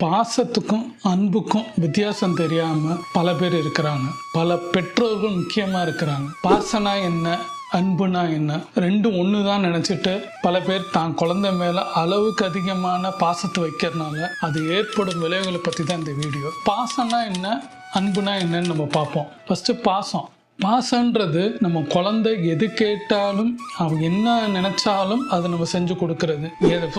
பாசத்துக்கும் அன்புக்கும் வித்தியாசம் தெரியாம பல பேர் இருக்கிறாங்க. பல பெற்றோர்கள் முக்கியமா இருக்கிறாங்க. பாசனா என்ன, அன்புனா என்ன, ரெண்டும் ஒன்று தான் நினச்சிட்டு பல பேர் தான் குழந்தை மேலே அளவுக்கு அதிகமான பாசத்தை வைக்கிறதுனால அது ஏற்படும் விளைவுகளை பற்றி தான் இந்த வீடியோ. பாசம்னா என்ன, அன்புனா என்னன்னு நம்ம பார்ப்போம். ஃபஸ்ட்டு பாசன்றது நம்ம குழந்தை எது கேட்டாலும் அவங்க என்ன நினைச்சாலும் அதை நம்ம செஞ்சு கொடுக்கறது.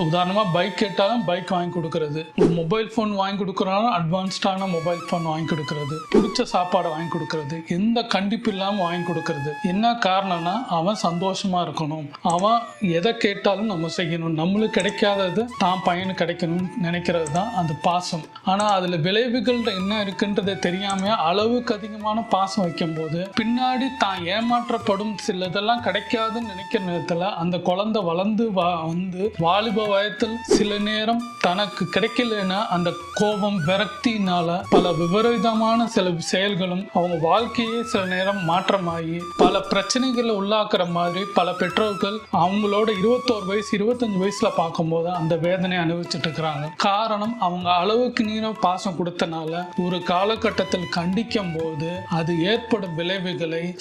உதாரணமாக பைக் கேட்டாலும் பைக் வாங்கி கொடுக்கறது, ஒரு மொபைல் ஃபோன் வாங்கி கொடுக்குறாலும் அட்வான்ஸ்டான மொபைல் ஃபோன் வாங்கி கொடுக்கறது, பிடிச்ச சாப்பாடை வாங்கி கொடுக்கறது, எந்த கண்டிப்பு இல்லாமல் வாங்கி கொடுக்கறது. என்ன காரணம்னா அவன் சந்தோஷமா இருக்கணும், அவன் எதை கேட்டாலும் நம்ம செய்யணும், நம்மளுக்கு கிடைக்காதது தான் பையனுக்கு கிடைக்கணும்னு நினைக்கிறது தான் அந்த பாசம். ஆனால் அதில் விளைவுகள் என்ன இருக்குன்றதை தெரியாம அளவுக்கு அதிகமான பாசம் வைக்கும்போது பின்னாடி தான் ஏமாற்றப்படும் சிலதெல்லாம் கிடைக்காதுன்னு நினைக்கிற நேரத்தில் அந்த குழந்தை வளர்ந்து வந்து வாலிப வயத்தில் சில நேரம் தனக்கு கிடைக்கலன்னா அந்த கோபம் விரக்தினால பல விபரீதமான சில செயல்களும் அவங்க வாழ்க்கையே சில நேரம் மாற்றமாகி பல பிரச்சனைகளை உள்ளாக்குற மாதிரி பல பெற்றோர்கள் அவங்களோட 21 வயசு 25 வயசுல பார்க்கும்போது அந்த வேதனை அனுபவிச்சுட்டு இருக்கிறாங்க. காரணம் அவங்க அளவுக்கு நீரம் பாசம் கொடுத்தனால ஒரு காலகட்டத்தில் கண்டிக்கும் போது அது ஏற்படும் விளைவுகளை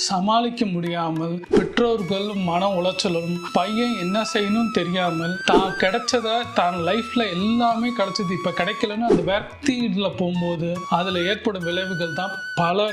சமாளிக்க முடியாமல் பெற்றோர்கள் மன உளைச்சலும், பையன் என்ன செய்யணும் தெரியாமல் தான் கிடைச்சத தான் லைஃப்ல எல்லாமே கிடைச்சது இப்ப கிடைக்கலன்னு அந்த விரக்தியில போகும்போது அதுல ஏற்படும் விளைவுகள் தான் பல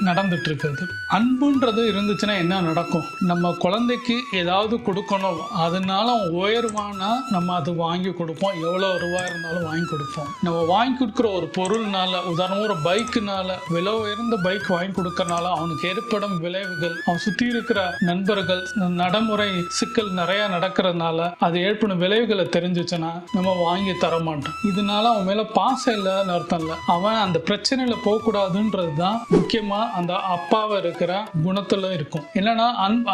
நடந்துட்டு இருக்குது. அன்புன்றது இருந்துச்சுன்னா என்ன நடக்கும், நம்ம குழந்தைக்கு ஏதாவது கொடுக்கணும், அதனால உயர்வானா நம்ம அது வாங்கி கொடுப்போம், எவ்வளவு ரூபாய் இருந்தாலும் வாங்கி கொடுப்போம். நம்ம வாங்கி கொடுக்குற ஒரு பொருள்னால, உதாரணம் ஒரு பைக்குனால, விலை உயர்ந்த பைக் வாங்கி கொடுக்கறனால அவனுக்கு ஏற்படும் விளைவுகள், அவன் சுத்தி இருக்கிற நண்பர்கள் நடைமுறை சிக்கல் நிறைய நடக்கிறதுனால அது ஏற்படும் விளைவுகளை தெரிஞ்சிச்சுன்னா நம்ம வாங்கி தர மாட்டோம். இதனால அவன் மேல பாசம் இல்லைன்னு அர்த்தம் இல்லை, அவன் அந்த பிரச்சனையில போகக்கூடாதுன்றது தான் முக்கியமா அந்த அப்பாவை இருக்கிற குணத்துல இருக்கும். என்னன்னா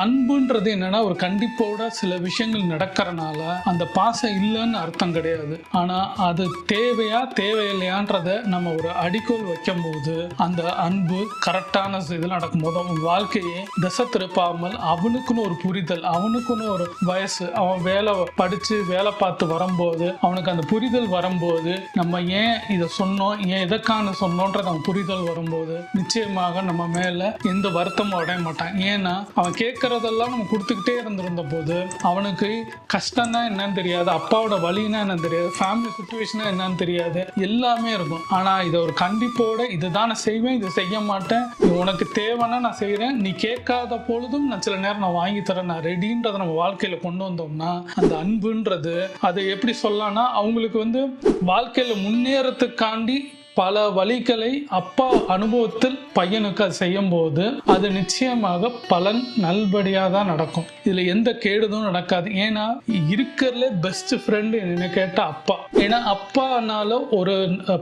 அன்புன்றது என்னன்னா ஒரு கண்டிப்போட சில விஷயங்கள் நடக்கிறனால அந்த பாசம் இல்லைன்னு அர்த்தம் கிடையாது. ஆனா அது தேவையா தேவையில்லையான்றத நம்ம ஒரு அடிக்கோல் வைக்கும் போது அந்த அன்பு கரெக்டான இதில் நடக்கும்போது அவன் வாழ்க்கையை திசை திருப்பாமல் அவனுக்குன்னு ஒரு புரிதல், அவனுக்குன்னு ஒரு வயசு, அவன் படிச்சு வேலை பார்த்து வரும்போது அவனுக்கு அந்த புரிதல் வரும்போது நம்ம ஏன் இதை சொன்னோம், ஏன் எதற்கான சொன்னோன்றது அவன் புரிதல் வரும்போது நிச்சயமாக நம்ம மேல எந்த வருத்தமும் அடைய மாட்டான். ஏன்னா அவன் கேட்கறதெல்லாம் நம்ம கொடுத்துக்கிட்டே இருந்திருந்த போது அவனுக்கு கஷ்டம்னா என்னன்னு தெரியாது, அப்பாவோட வலின்னா என்னன்னு தெரியாது, ஃபேமிலி சுச்சுவேஷனா என்னன்னு தெரியாது, எல்லாமே இருக்கும். ஆனா இதை ஒரு கண்டிப்போட இதுதான் நான் செய்வேன், இதை செய்ய மாட்டேன், உனக்கு தேவைன்னா நான் செய்யறேன், நீ கேட்காத பொழுதும் நான் சில நேரம் நான் வாங்கி தரேன், நான் ரெடின்றதை நம்ம வாழ்க்கையில கொண்டு வந்தோம்னா அந்த அன்புன்றது அது எப்படி சொல்லலாம்னா அவங்களுக்கு வாழ்க்கையில முன்னேறத்துக்காண்டி பல வழிகளை அப்பா அனுபவத்தில் பையனுக்கு அது செய்யும் போது அது நிச்சயமாக பலன் நல்படியாக தான் நடக்கும். இதுல எந்த கேடுதும் நடக்காது. ஏன்னா இருக்கிறதுல பெஸ்ட் ஃப்ரெண்டு என்ன கேட்ட அப்பா. ஏன்னா அப்பானால ஒரு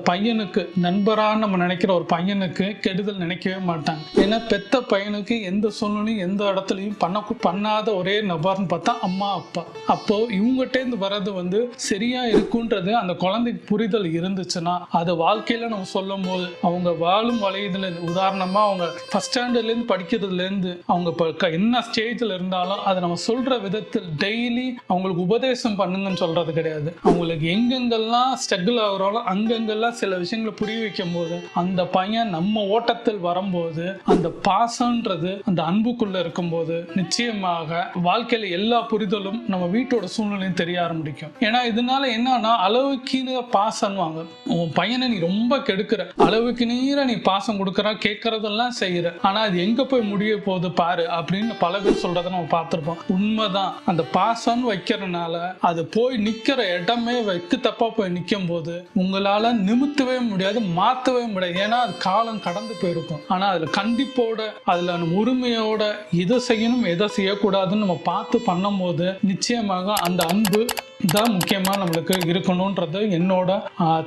பையனுக்கு நண்பரான்னு நம்ம நினைக்கிற ஒரு பையனுக்கு கெடுதல் நினைக்கவே மாட்டாங்க. ஏன்னா பெத்த பையனுக்கு எந்த சூழ்நிலையும் எந்த இடத்துலையும் பண்ணாத ஒரே நபர்னு பார்த்தா அம்மா அப்பா. அப்போ இவங்ககிட்ட வர்றது சரியா இருக்குன்றது அந்த குழந்தைக்கு புரிதல் இருந்துச்சுன்னா அது வாழ்க்கையில நம்ம சொல்லும் போது அவங்க வாழும் வலையதுல உதாரணமா அவங்க ஃபர்ஸ்ட் ஸ்டாண்டர்ட்ல இருந்து படிக்கிறதுல இருந்து அவங்க என்ன ஸ்டேஜ்ல இருந்தாலும் அதை நம்ம சொல்ற விதத்தில் டெய்லி அவங்களுக்கு உபதேசம் பண்ணுங்கன்னு சொல்றது கிடையாது. அவங்களுக்கு எங்கெங்கெல்லாம் ஸ்ட்ரகிள் ஆகுறாலும் அங்கெங்கெல்லாம் சில விஷயங்களை புரிய வைக்கும் போது அந்த பையன் நம்ம ஓட்டத்தில் வரும்போது அந்த பாசம்ன்றது அந்த அன்புக்குள்ள இருக்கும்போது நிச்சயமாக வாழ்க்கையில எல்லா புரிதலும் நம்ம வீட்டோட சூழ்நிலையும் தெரிய ஆரம்பிக்கும். ஏன்னா இதனால என்னன்னா அளவுக்கு பாசம் வாங்க, உன் பையனை நீ ரொம்ப கெடுக்கிற, அளவுக்கு நீர நீ பாசம் கொடுக்கற, கேட்கறதெல்லாம் செய்யற, ஆனா அது எங்க போய் முடிய போகுது பாரு அப்படின்னு பல பேர் சொல்றதை நம்ம பார்த்திருப்போம். உண்மைதான், அந்த பாசம் வைக்கிறதுனால அது போய் நிக்கிற இடமே வைக்கு தப்பா போய் நிற்கும் போது உங்களால நிமித்தவே முடியாது, மாத்தவே முடியாது. ஏன்னா அது காலம் கடந்து போயிருக்கும். ஆனா அதுல கண்டிப்போட அதுல உரிமையோட எதை செய்யணும் எதை செய்யக்கூடாதுன்னு நம்ம பார்த்து பண்ணும் போது நிச்சயமாக அந்த அன்பு தான் முக்கியமா நம்மளுக்கு இருக்கணும்ன்றது என்னோட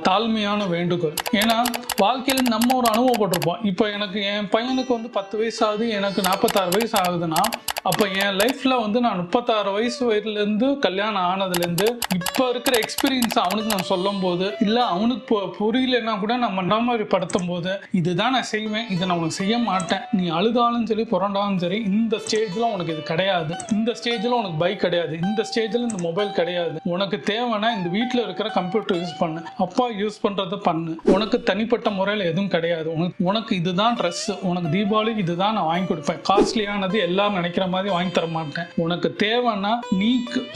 தாழ்மையான வேண்டுகோள். ஏன்னா வாழ்க்கையில் நம்ம ஒரு அனுபவப்பட்டிருப்போம். இப்போ எனக்கு என் பையனுக்கு 10 வயசு ஆகுது, எனக்கு 46 வயசு ஆகுதுன்னா அப்ப என் லைஃப்ல வந்து நான் 36 வயசு வயதுலேருந்து கல்யாணம் ஆனதுலேருந்து இப்ப இருக்கிற எக்ஸ்பீரியன்ஸ் அவனுக்கு நான் சொல்லும் போது, இல்ல அவனுக்கு புரியலன்னா கூட நம்ம நடைமுறைப்படுத்தும் போது, இதுதான் நான் செய்வேன், இதை நான் உனக்கு செய்ய மாட்டேன், நீ அழுதாலும் சரி புரண்டாலும் சரி, இந்த ஸ்டேஜ்ல உனக்கு இது கிடையாது, இந்த ஸ்டேஜ்ல உனக்கு பைக் கிடையாது, இந்த ஸ்டேஜ்ல இந்த மொபைல் கிடையாது, உனக்கு தேவைன்னா இந்த வீட்டில் இருக்கிற கம்ப்யூட்டர் யூஸ் பண்ணு, அப்பா யூஸ் பண்றதை பண்ணு, உனக்கு தனிப்பட்ட முறையில் எதுவும் கிடையாது, உனக்கு இதுதான் ட்ரெஸ், உனக்கு தீபாவளிக்கு இதுதான் நான் வாங்கி கொடுப்பேன், காஸ்ட்லியானது எல்லாரும் நினைக்கிற மாதிரி வாங்கி தர மாட்டேன், உனக்கு தேவைன்னா நீ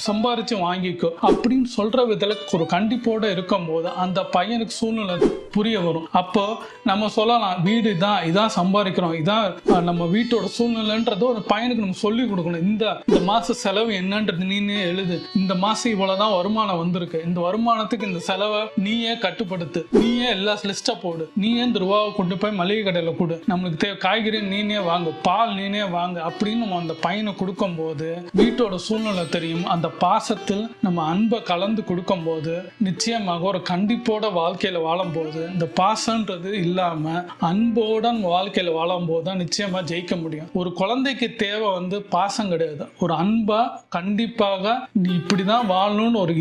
சம்பாரிச்சு வாங்கிக்கோ அப்படின்னு சொல்ற விதத்துல ஒரு கண்டிப்போட இருக்கும் போது அந்த பையனுக்கு சூழ்நிலை புரிய வரும். அப்போ நம்ம சொல்லலாம், வீடு தான், இதான் சம்பாதிக்கிறோம், இதான் நம்ம வீட்டோட சூழ்நிலைன்றது ஒரு பையனுக்கு நம்ம சொல்லி கொடுக்கணும். இந்த மாச செலவு என்னன்றது நீனே எழுது, இந்த மாசம் இவ்வளவுதான் வருமானம் வந்திருக்கு, இந்த வருமானத்துக்கு இந்த செலவை நீயே கட்டுப்படுத்து, நீயே எல்லா லிஸ்டா போடு, நீயே இந்த ரூபாவை கொண்டு போய் மளிகை கடையில கொடு, நம்மளுக்கு தேவை காய்கறி நீனே வாங்கு, பால் நீனே வாங்கு அப்படின்னு நம்ம அந்த பையனை கொடுக்கும் போது வீட்டோட சூழ்நிலை தெரியும். அந்த பாசத்தில் நம்ம அன்பை கலந்து கொடுக்கும் போது நிச்சயமாக ஒரு கண்டிப்போட வாழ்க்கையில வாழும் போது, இந்த பாசம்ன்றது இல்லாம அன்போட வாழ்க்கையில வாழும் போது தான் நிச்சயமா ஜெயிக்க முடியும். ஒரு குழந்தைக்கு தேவை வந்து பாசம் கிடையாது, ஒரு அன்பா கண்டிப்பாக நீ இப்படிதான் வாழணும்னு ஒரு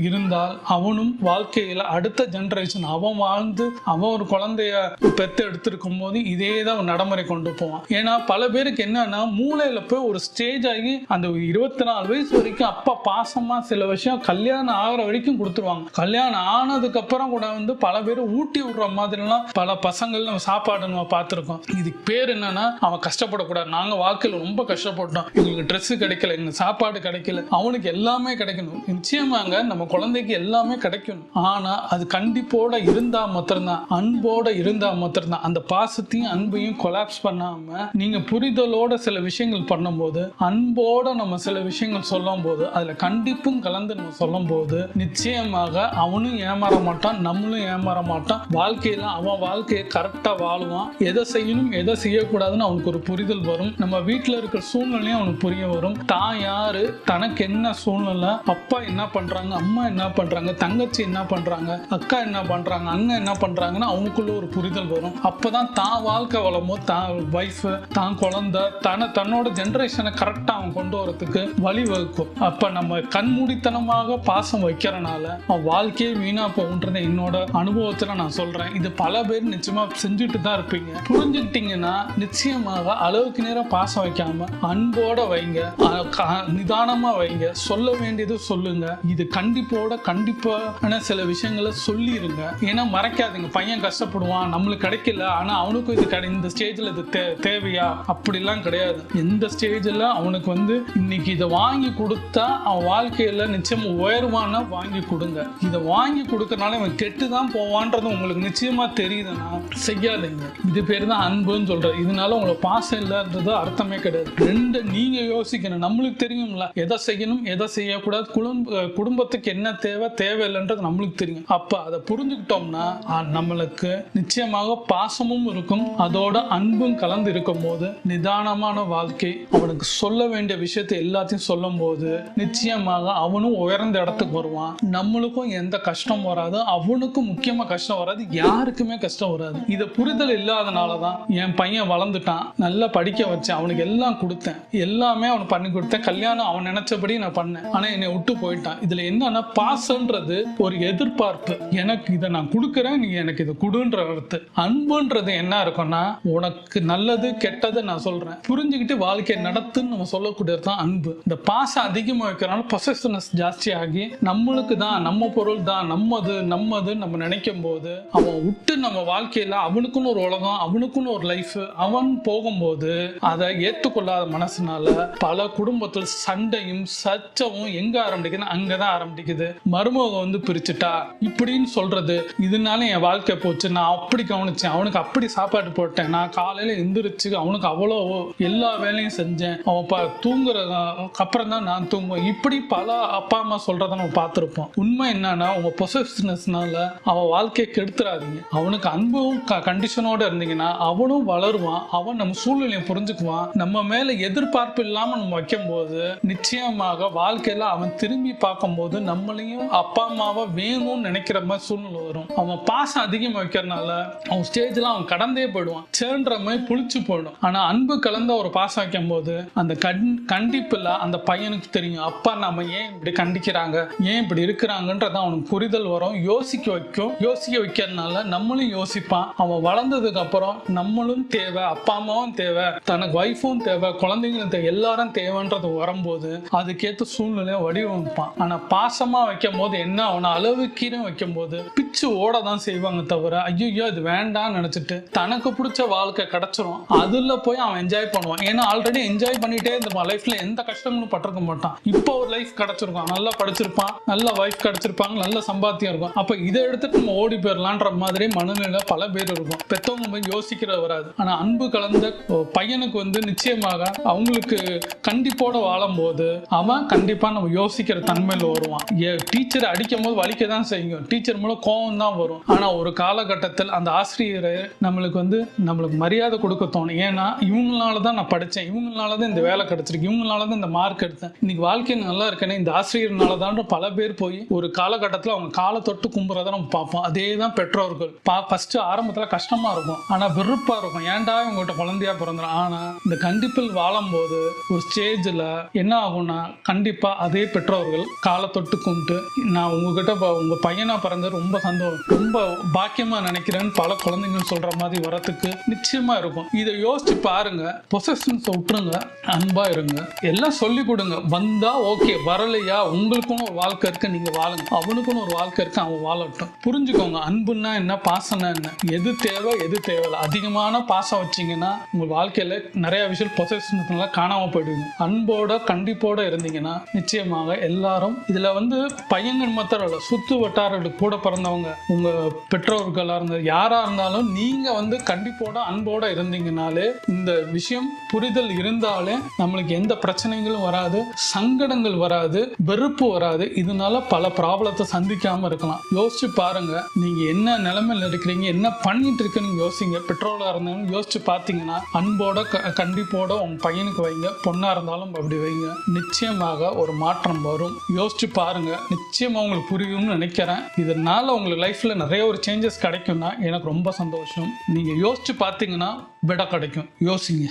இருந்தால் அவனும் வாழ்க்கையில அடுத்த ஜெனரேஷன் அவன் வாழ்ந்து அவன் ஒரு குழந்தைய பெத்து எடுத்திருக்கும் போது இதே தான் நடைமுறை கொண்டு போவான். ஏன்னா பல பேருக்கு என்னன்னா மூளையில போய் ஒரு ஸ்டேஜ் ஆகி அந்த 24 வயசு வரைக்கும் அப்பா பாசமா சில விஷயம் கல்யாணம் ஆகிற வரைக்கும் கொடுத்துருவாங்க. கல்யாணம் ஆனதுக்கு அப்புறம் கூட வந்து பல பேர் ஊட்டி விடுற மாதிரிலாம் பல பசங்கள் நம்ம சாப்பாடு நம்ம பார்த்துருக்கோம். இதுக்கு பேர் என்னன்னா அவன் கஷ்டப்படக்கூடாது, நாங்க வாழ்க்கையில ரொம்ப கஷ்டப்பட்டோம், எங்களுக்கு ட்ரெஸ் கிடைக்கல, எங்களுக்கு சாப்பாடு கிடைக்கல, அவனுக்கு எல்லாமே கிடைக்கணும். நிச்சயமாங்க நம்ம குழந்தைக்கு எல்லாமே கிடைக்கணும். ஆனா அது கண்டிப்போட இருந்தா மாத்திரம்தான், அன்போட இருந்தா மாத்திரம்தான். அந்த பாசத்தையும் அன்பையும் கொலாப்ஸ் பண்ணாம நீங்க புரிதலோட சில விஷயங்கள் பண்ணும்போது, அன்போட நம்ம சில விஷயங்கள் சொல்லும் போது, அதுல கண்டிப்பும் கலந்து நம்ம சொல்லும் போது நிச்சயமாக அவனும் ஏமாற மாட்டான், நம்மளும் ஏமாற மாட்டான். வாழ்க்கையில அவன் வாழ்க்கையை கரெக்டா வாழுவான். எதை செய்யணும் எதை செய்யக்கூடாதுன்னு அவனுக்கு ஒரு புரிதல் வரும். நம்ம வீட்டுல இருக்கிற சூழ்நிலையும் அவனுக்கு புரிய வரும். தான் யாரு, தனக்கு என்ன சூழ்நிலை, அப்பா என்ன பண்றாங்க, அம்மா என்ன பண்றாங்க, தங்கச்சி என்ன பண்றாங்க, அக்கா என்ன பண்றாங்க, அண்ணன் என்ன பண்றாங்கன்னு அவனுக்குள்ள ஒரு புரிதல் வரும். அப்பதான் தான் வாழ்க்கை வளமோ, தான் வைஃப், தான் குழந்தை, தன்னோட ஜெனரேஷனை கரெக்டா அவன் கொண்டு வரதுக்கு வழிவகுக்கும். அப்ப நம்ம கண்மூடித்தனமாக பாசம் வைக்கிறனால அவன் வாழ்க்கையே வீணா போகுன்றது என்னோட அனுபவத்துல நான் சொல்றேன். இது பல பேர் நிச்சயமா செஞ்சுட்டு தான் இருப்பீங்க. புரிஞ்சுக்கிட்டீங்கன்னா நிச்சயமாக அளவுக்கு நேரம் பாசம் வைக்காம அன்போட வைங்க, நிதானமா வைங்க, சொல்ல வேண்டியது சொல்லுங்க. இது கண்டிப்பான சில விஷயங்களை சொல்லிருங்க. ஏன்னா மறைக்காதீங்க. பையன் கஷ்டப்படுவான், நம்மளுக்கு கிடைக்கல, ஆனா அவனுக்கும் இது இந்த ஸ்டேஜ்ல இது தேவையா அப்படிலாம் கிடையாது. எந்த ஸ்டேஜ்ல அவனுக்கு வந்து இன்னைக்கு இதை வாங்கி கொடுத்தா அவன் வாழ்க்கையில நிச்சயம் உயர்வான வாங்கி கொடுங்க. இதை வாங்கி கொடுக்கறனால அவன் கெட்டுதான் போவான்றது உங்களுக்கு நிச்சயமா தெரியுதுன்னா செய்யாதீங்க. இது பேர் தான் அன்புன்னு சொல்றது. இதனால உங்களுக்கு பாசம் இல்லைன்றது அர்த்தமே கிடையாது. ரெண்டு நீங்க யோசிக்கணும். நம்மளுக்கு தெரியும்ல எதை செய்யணும் எதை செய்யக்கூடாது, குடும்பத்துக்கு என்ன தேவையில்லைன்றது நம்மளுக்கு தெரியும். அப்ப அதை புரிஞ்சுக்கிட்டோம்னா நம்மளுக்கு நிச்சயமாக பாசமும் இருக்கும், அதோட அன்பும் கலந்து இருக்கும் போது நிதானமான வாழ்க்கை. அவனுக்கு சொல்ல வேண்டிய விஷயத்தை எல்லாத்தையும் சொல்லும் போது நிச்சயமாக அவனும் உயர்ந்த இடத்துக்கு வருவான். நம்மளுக்கும் எந்த கஷ்டம் வராது, அவனுக்கும் முக்கியமா கஷ்டம் வராது, யாருக்குமே கஷ்டம் வராது. இதை புரிதல் இல்லாதனாலதான் என் பையன் வளர்ந்துட்டான், நல்லா படிக்க வச்சேன், அவனுக்கு எல்லாம் கொடுத்தேன், எல்லாமே அவனுக்கு பண்ணி கொடுத்தேன், கல்யாணம் அவன் நினைச்சபடி நான் பண்ணேன், ஆனா என்னை விட்டு போயிட்டான். இதுல என்னன்னா பாசம்ன்றது ஒரு எதிர்பார்ப்பு, எனக்கு இதை நான் கொடுக்குறேன், நீ எனக்கு இதை கொடுன்ற அர்த்தம். அன்புன்றது என்ன இருக்கும்னா உனக்கு நல்லது கெட்டது நான் சொல்றேன், புரிஞ்சுக்கிட்டு வாழ்க்கையை நடத்துன்னு நம்ம சொல்லக்கூடியது தான் அன்பு. இந்த பாசம் அதிகமா வைக்கிறனால பொசசிவ்னஸ் ஜாஸ்தி ஆகி நம்மளுக்கு தான், நம்ம பொருள் தான், நம்மது நம்ம நினைக்கும் போது அவன் விட்டு நம்ம வாழ்க்கையில அவனுக்குன்னு ஒரு உலகம், அவனுக்குன்னு ஒரு லைஃப், அவன் போகும்போது அதை ஏற்றுக்கொள்ளாத மனசுனால பல குடும்பத்தில் சண்டையும் சச்சவும் எங்க ஆரம்பிக்குதுன்னு அங்கதான் ஆரம்பிக்குது. மருமக வந்து பிரிச்சுட்டா இப்படின்னு சொல்றது, இதனால என் வாழ்க்கை போச்சு, நான் அப்படி கவனிச்சேன், அவனுக்கு அப்படி சாப்பாடு போட்டேன், நான் காலையில எந்திரிச்சு அவனுக்கு அவ்வளோ எல்லா வேலையும் செஞ்சேன், அவன் தூங்குறது அப்புறம் தான் நான் தூங்குவேன், இப்படி பல அப்பா அம்மா சொல்றத நம்ம பார்த்திருப்போம். உண்மை என்னன்னா உங்க பொசசிவ்னஸ்னால அவன் வாழ்க்கையை கெடுத்துறாதீங்க. அவனுக்கு அன்பும் கண்டிஷனோட இருந்தீங்கன்னா அவனும் வளருவான், அவன் நம்ம சூழ்நிலையை புரிஞ்சுக்குவான். நம்ம மேல எதிர்பார்ப்பு இல்லாம நம்ம வைக்கும் போது நிச்சயமாக வாழ்க்கையில அவன் திரும்பி பார்க்கும் போது நம்மளையும் அப்பா அம்மாவை வேணும்னு நினைக்கிற மாதிரி சூழ்நிலை வரும். அவன் பாசம் அதிகமா வைக்கிறதுனால அவன் ஸ்டேஜ்ல அவன் கடந்தே போயிடுவான், சேர்ன்ற மாதிரி புளிச்சு போயிடும். ஆனா அன்பு கலந்த ஒரு பாசம் வைக்கும் போது அந்த கண்டிப்புல அந்த பையனுக்கு தெரியும், அப்பா நம்ம ஏன் இப்படி கண்டிக்கிறாங்க, ஏன் இப்படி இருக்கிறாங்கன்றத அவனுக்கு புரிதல் வரும், யோசிக்க வைக்கிறதுனால நம்மளும் யோசிப்பான். அவன் வளர்ந்ததுக்கு அப்புறம் நம்மளும் தேவை, அப்பா அம்மாவும் தேவை, தனக்கு ஒய்ஃபும் தேவை, குழந்தைங்களும் தேவை, எல்லாரும் தேவைன்றது வரும்போது அதுக்கேற்ற சூழ்நிலையை வடிவமைப்பான். ஆனா பாசமா வைக்கும் போது என்ன, அவனை அளவுக்கீரை வைக்கும் போது பிச்சு ஓட தான் செய்வாங்க தவிர ஐயோ இது வேண்டாம்னு நினைச்சிட்டு தனக்கு பிடிச்ச வாழ்க்கை கிடைச்சிரும், அதுல போய் அவன் என்ஜாய் பண்ணுவான். ஏன்னா ஆல்ரெடி என்ஜாய் பண்ணிட்டே இந்த லைஃப்ல எந்த கஷ்டங்களும் பட்டிருக்க மாட்டான். இப்போ ஒரு லைஃப் கிடைச்சிருக்கும், நல்லா படிச்சிருப்பான், நல்ல வைஃப் கிடைச்சிருப்பாங்க, நல்ல சம்பாத்தியம் இருக்கும். அப்ப இதை எடுத்துட்டு நம்ம ஓடி போயிடலான்ற மாதிரி மனநிலை பல பேர் இருக்கும். பெற்றவங்க போய் யோசிக்கிறது வராது. ஆனா அன்பு கலந்த பையனுக்கு நிச்சயமாக அவங்களுக்கு கண்டிப்போட வாழும் போது அவன் கண்டிப்பா நம்ம யோசிக்கிற தன்மையில வருவான். டீச்சர் அடிக்கும் போது வலிக்க தான் செய்யும், டீச்சர் மூலம் கோபம் தான் வரும். ஆனா ஒரு காலகட்டத்தில் அந்த ஆசிரியரை நம்மளுக்கு மரியாதை கொடுக்க தோணும். ஏன்னா இவங்களால தான் நான் படித்தேன், இவங்களால தான் இந்த வேலை கிடைச்சிருக்கு, இவங்களால தான் இந்த மார்க் எடுத்தேன், இன்னைக்கு வாழ்க்கை நல்லா இருக்கேன்னு இந்த ஆசிரியர்னால தான் பல பேர் போய் ஒரு காலகட்டத்தில் அவங்க காலை தொட்டு கும்புறதை நம்ம பார்ப்போம். அதே தான் பெற்றோர்கள். ஃபர்ஸ்ட் ஆரம்பத்தில் கஷ்டமா இருக்கும், ஆனா வெறுப்பா இருக்கும், ஏன்டா இவங்ககிட்ட குழந்தையா பிறந்துடும். ஆனா இந்த கண்டிப்பில் வாழும் போது ஒரு ஸ்டேஜ்ல என்ன ஆகும்னா கண்டிப்பா அதே பெற்றோர்கள் காலை தொட்டு கும்பிட்டு நான் உங்ககிட்ட உங்க பையனா பிறந்தது ரொம்ப சந்தோஷம், ரொம்ப பாக்கியமா நினைக்கிறேன்னு பல குழந்தைங்க சொல்ற மாதிரி வரத்துக்கு நிச்சயமா இருக்கும். இதை யோசிச்சு பாருங்க. பொசஷன்ஸ் விட்டுருங்க, அன்பா இருங்க, எல்லாம் சொல்லி கொடுங்க. வந்தா ஓகே, வரலையா உங்களுக்குன்னு ஒரு வாழ்க்கை இருக்கு, நீங்க வாழுங்க, அவனுக்குன்னு ஒரு வாழ்க்கை இருக்கு, அவன் வாழட்டும். புரிஞ்சுக்கோங்க, அன்புன்னா என்ன, பாசம்னா என்ன, எது தேவை எது தேவையில்லை. அதிகமான பாசம் வச்சீங்கன்னா உங்க வாழ்க்கையில நிறைய விஷயம் பொசஷன்ஸ் காணாம போயிடுவீங்க. அன்போட கண்டிப்போட இருந்தீங்கன்னா நிச்சயமாக எல்லாரும் இதுல பையன்கள் மாத்திரம் இல்ல, சுத்து வட்டாரங்களுக்கு கூட பிறந்தவங்க, உங்க பெற்றோர்களா இருந்த யாரா இருந்தாலும் நீங்க கண்டிப்போட அன்போட இருந்தீங்கனாலே இந்த விஷயம் புரிதல் இருந்தாலே நம்மளுக்கு எந்த பிரச்சனைகளும் வராது, சங்கடங்கள் வராது, வெறுப்பு வராது. இதனால பல ப்ராப்ளத்தை சந்திக்காம இருக்கலாம். யோசிச்சு பாருங்க, நீங்க என்ன நிலைமையில இருக்கிறீங்க, என்ன பண்ணிட்டு இருக்குன்னு யோசிங்க. பெற்றோரா இருந்தாலும் யோசிச்சு பார்த்தீங்கன்னா அன்போட கண்டிப்போட உங்க பையனுக்கு வைங்க, பொண்ணா இருந்தாலும் அப்படி வைங்க, நிச்சயமாக ஒரு மாற்றம் வரும். யோசிச்சு பாருங்க, நிச்சயமா உங்களுக்கு புரியும்னு நினைக்கிறேன். இதனால உங்களுக்கு லைஃப்ல நிறைய ஒரு சேஞ்சஸ் கிடைக்கும்னா எனக்கு ரொம்ப சந்தோஷம். நீங்க யோசிச்சு பார்த்தீங்கன்னா விட கிடைக்கும். யோசிங்க.